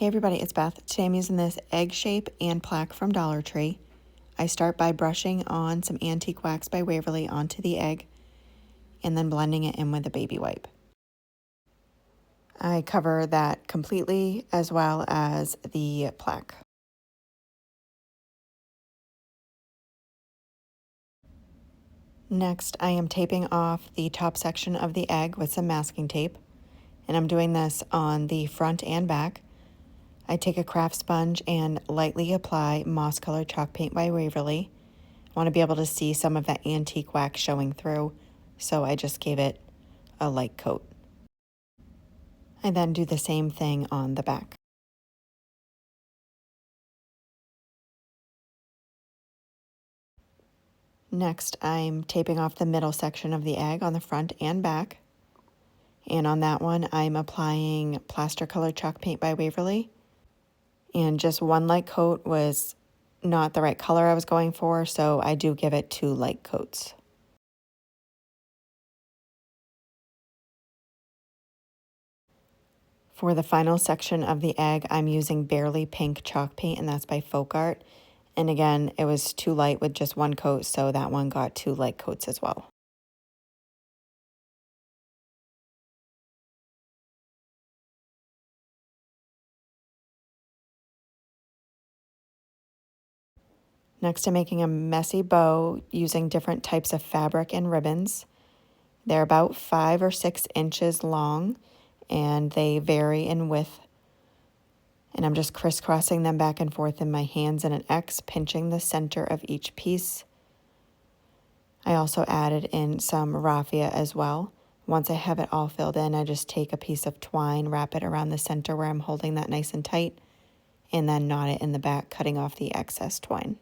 Hey everybody, it's Beth. Today I'm using this egg shape and plaque from Dollar Tree. I start by brushing on some antique wax by Waverly onto the egg and then blending it in with a baby wipe. I cover that completely as well as the plaque. Next, I am taping off the top section of the egg with some masking tape, and I'm doing this on the front and back. I take a craft sponge and lightly apply moss colored chalk paint by Waverly. I want to be able to see some of that antique wax showing through, so I just gave it a light coat. I then do the same thing on the back. Next, I'm taping off the middle section of the egg on the front and back. And on that one, I'm applying Plaster colored chalk paint by Waverly. And just one light coat was not the right color I was going for, so I do give it 2 light coats. For the final section of the egg, I'm using Barley pink chalk paint, and that's by Folkart. And again, it was too light with just one coat, so that one got 2 light coats as well. Next, I'm making a messy bow using different types of fabric and ribbons. They're about 5 or 6 inches long, and they vary in width. And I'm just crisscrossing them back and forth in my hands in an X, pinching the center of each piece. I also added in some raffia as well. Once I have it all filled in, I just take a piece of twine, wrap it around the center where I'm holding that nice and tight, and then knot it in the back, cutting off the excess twine.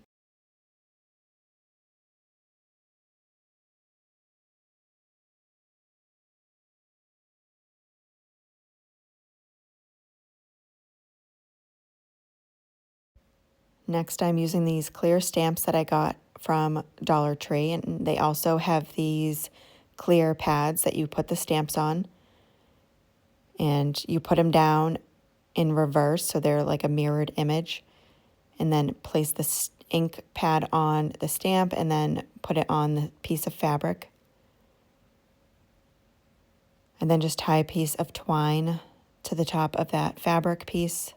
Next, I'm using these clear stamps that I got from Dollar Tree, and they also have these clear pads that you put the stamps on, and you put them down in reverse so they're like a mirrored image, and then place the ink pad on the stamp and then put it on the piece of fabric. And then just tie a piece of twine to the top of that fabric piece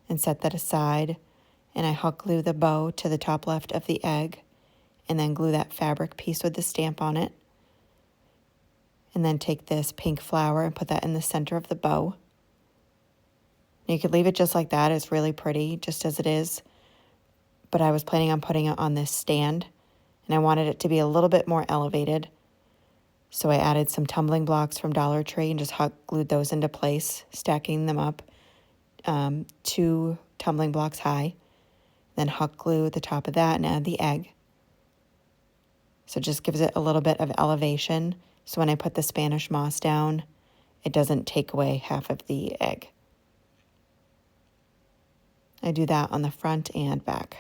and set that aside. And I hot glue the bow to the top left of the egg and then glue that fabric piece with the stamp on it. And then take this pink flower and put that in the center of the bow. You could leave it just like that. It's really pretty just as it is. But I was planning on putting it on this stand, and I wanted it to be a little bit more elevated. So I added some tumbling blocks from Dollar Tree and just hot glued those into place, stacking them up 2 tumbling blocks high. Then hot glue the top of that and add the egg. So it just gives it a little bit of elevation. So when I put the Spanish moss down, it doesn't take away half of the egg. I do that on the front and back.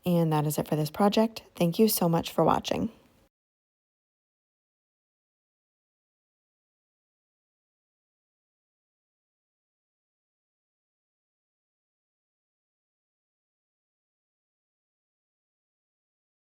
And that is it for this project. Thank you so much for watching.